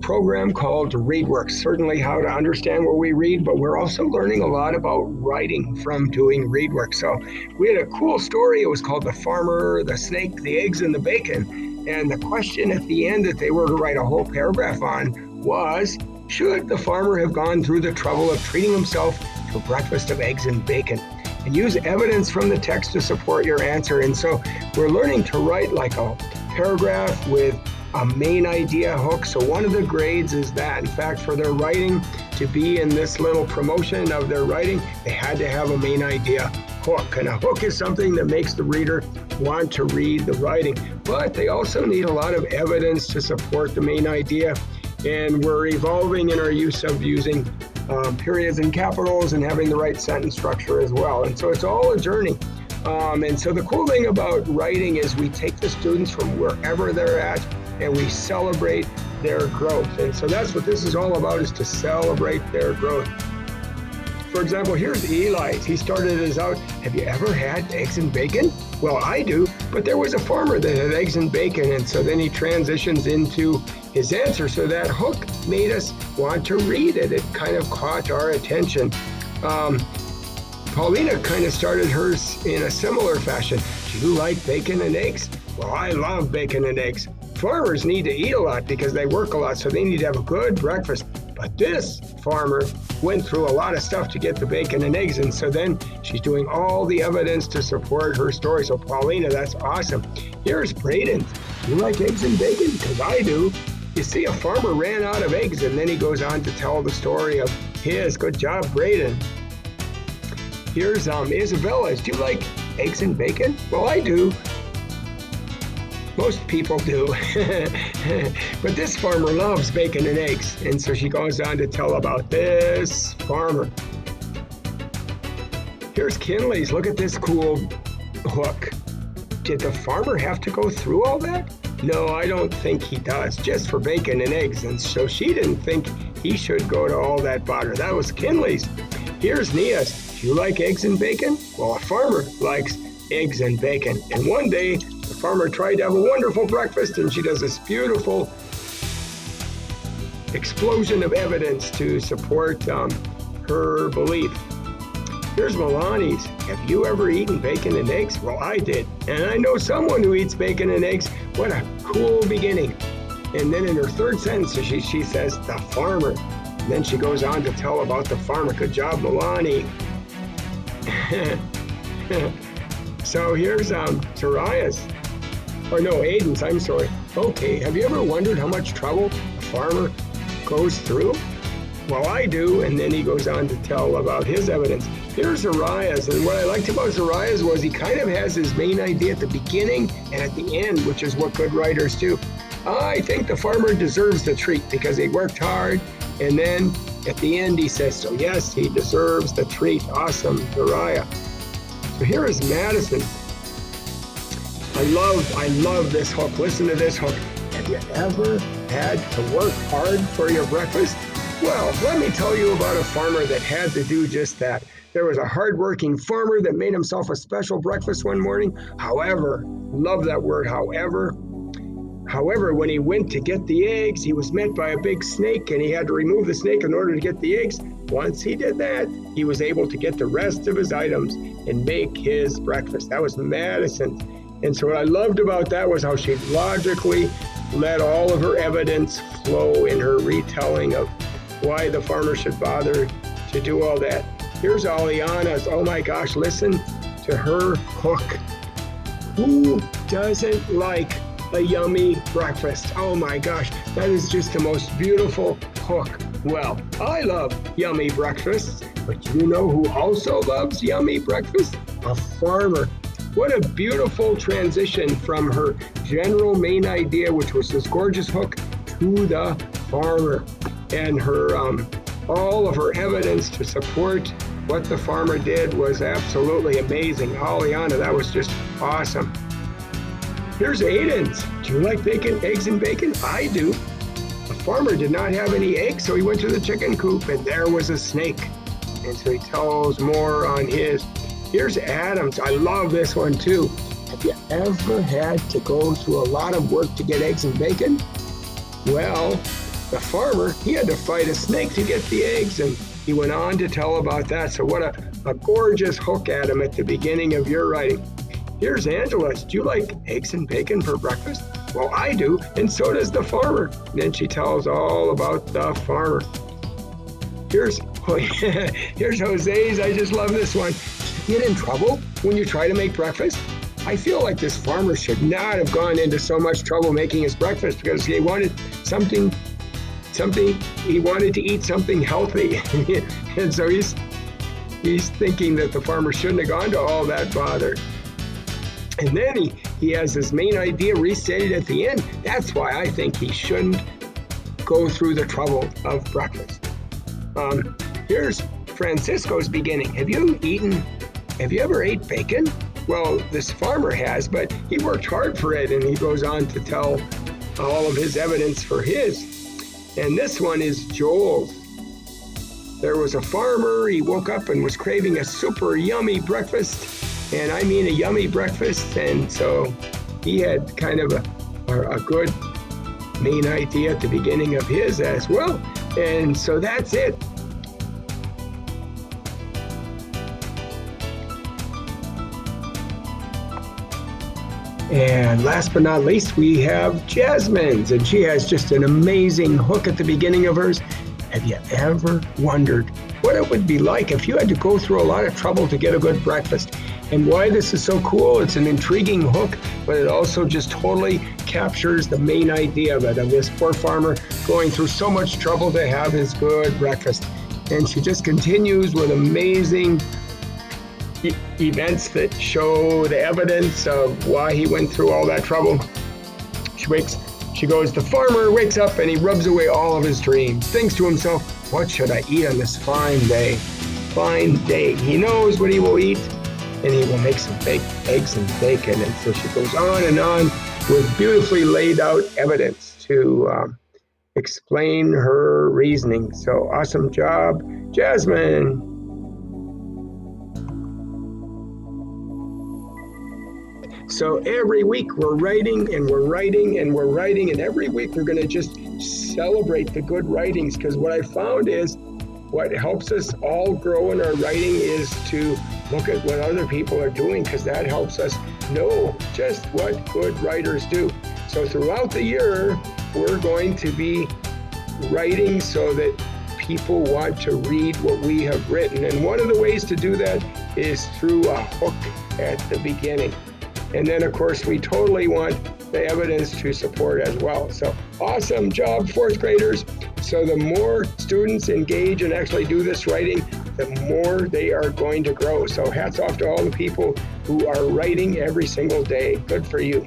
program called ReadWorks. Certainly how to understand what we read, but we're also learning a lot about writing from doing ReadWorks. So we had a cool story. It was called The Farmer, the Snake, the Eggs, and the Bacon. And the question at the end that they were to write a whole paragraph on was, should the farmer have gone through the trouble of treating himself to a breakfast of eggs and bacon? And use evidence from the text to support your answer. And so we're learning to write like a paragraph with a main idea hook. So one of the grades is that. In fact, for their writing to be in this little promotion of their writing, they had to have a main idea hook. And a hook is something that makes the reader want to read the writing. But they also need a lot of evidence to support the main idea. And we're evolving in our use of using periods and capitals and having the right sentence structure as well. And so it's all a journey. And so the cool thing about writing is we take the students from wherever they're at and we celebrate their growth. And so that's what this is all about, is to celebrate their growth. For example, here's Eli. He started us out, have you ever had eggs and bacon? Well, I do, but there was a farmer that had eggs and bacon. And so then he transitions into his answer. So that hook made us want to read it. It kind of caught our attention. Paulina kind of started hers in a similar fashion. Do you like bacon and eggs? Well, I love bacon and eggs. Farmers need to eat a lot because they work a lot, so they need to have a good breakfast. But this farmer went through a lot of stuff to get the bacon and eggs, and so then she's doing all the evidence to support her story. So Paulina, that's awesome. Here's Braden. Do you like eggs and bacon? Because I do. You see, a farmer ran out of eggs, and then he goes on to tell the story of his. Good job, Braden. Here's Isabella. Do you like eggs and bacon? Well, I do. Most people do. But this farmer loves bacon and eggs. And so she goes on to tell about this farmer. Here's Kinley's. Look at this cool hook. Did the farmer have to go through all that? No, I don't think he does, just for bacon and eggs. And so she didn't think he should go to all that bother. That was Kinley's. Here's Nia's. Do you like eggs and bacon? Well, a farmer likes eggs and bacon. And one day, the farmer tried to have a wonderful breakfast, and she does this beautiful explosion of evidence to support her belief. Here's Milani's. Have you ever eaten bacon and eggs? Well, I did. And I know someone who eats bacon and eggs. What a cool beginning. And then in her third sentence, she says, the farmer. And then she goes on to tell about the farmer. Good job, Milani. So here's Saraya's. Or no, Aiden's, I'm sorry. Okay, have you ever wondered how much trouble a farmer goes through? Well, I do. And then he goes on to tell about his evidence. Here's Zariah's. And what I liked about Zariah's was he kind of has his main idea at the beginning and at the end, which is what good writers do. I think the farmer deserves the treat because he worked hard. And then at the end, he says, so yes, he deserves the treat. Awesome, Zariah. So here is Madison. I love this hook. Listen to this hook. Have you ever had to work hard for your breakfast? Well, let me tell you about a farmer that had to do just that. There was a hardworking farmer that made himself a special breakfast one morning. However, love that word, however, when he went to get the eggs, he was met by a big snake, and he had to remove the snake in order to get the eggs. Once he did that, he was able to get the rest of his items and make his breakfast. That was Madison. And so what I loved about that was how she logically let all of her evidence flow in her retelling of why the farmer should bother to do all that. Here's Aliana's. Oh my gosh, listen to her hook. Who doesn't like a yummy breakfast? Oh my gosh, that is just the most beautiful hook. Well, I love yummy breakfasts, but you know who also loves yummy breakfast? A farmer. What a beautiful transition from her general main idea, which was this gorgeous hook, to the farmer. And her all of her evidence to support what the farmer did was absolutely amazing. Aliana, that was just awesome. Here's Aiden's. Do you like bacon, eggs and bacon? I do. The farmer did not have any eggs, so he went to the chicken coop, and there was a snake. And so he tells more on his. Here's Adams. I love this one too. Have you ever had to go through a lot of work to get eggs and bacon? Well, the farmer, he had to fight a snake to get the eggs, and he went on to tell about that. So what a gorgeous hook at him at the beginning of your writing. Here's Angela's. Do you like eggs and bacon for breakfast? Well, I do, and so does the farmer. And then she tells all about the farmer. Here's Jose's. I just love this one. Get in trouble when you try to make breakfast? I feel like this farmer should not have gone into so much trouble making his breakfast because he wanted he wanted to eat something healthy. And so he's thinking that the farmer shouldn't have gone to all that bother. And then he has his main idea restated at the end. That's why I think he shouldn't go through the trouble of breakfast. Here's Francisco's beginning. Have you ever ate bacon? Well, this farmer has, but he worked hard for it, and he goes on to tell all of his evidence for his. And this one is Joel's. There was a farmer, he woke up and was craving a super yummy breakfast, and I mean a yummy breakfast, and so he had kind of a good main idea at the beginning of his as well. And so that's it. And last but not least, we have Jasmine's, and she has just an amazing hook at the beginning of hers. Have you ever wondered what it would be like if you had to go through a lot of trouble to get a good breakfast? And why this is so cool, it's an intriguing hook, but it also just totally captures the main idea of it, of this poor farmer going through so much trouble to have his good breakfast. And she just continues with amazing events that show the evidence of why he went through all that trouble. She goes, the farmer wakes up and he rubs away all of his dreams, thinks to himself, what should I eat on this fine day? Fine day. He knows what he will eat, and he will make some baked eggs and bacon. And so she goes on and on with beautifully laid out evidence to explain her reasoning. So awesome job, Jasmine. So every week we're writing and we're writing and we're writing, and every week we're going to just celebrate the good writings, because what I found is what helps us all grow in our writing is to look at what other people are doing, because that helps us know just what good writers do. So throughout the year, we're going to be writing so that people want to read what we have written. And one of the ways to do that is through a hook at the beginning. And then, of course, we totally want the evidence to support as well. So awesome job, fourth graders. So the more students engage and actually do this writing, the more they are going to grow. So hats off to all the people who are writing every single day. Good for you.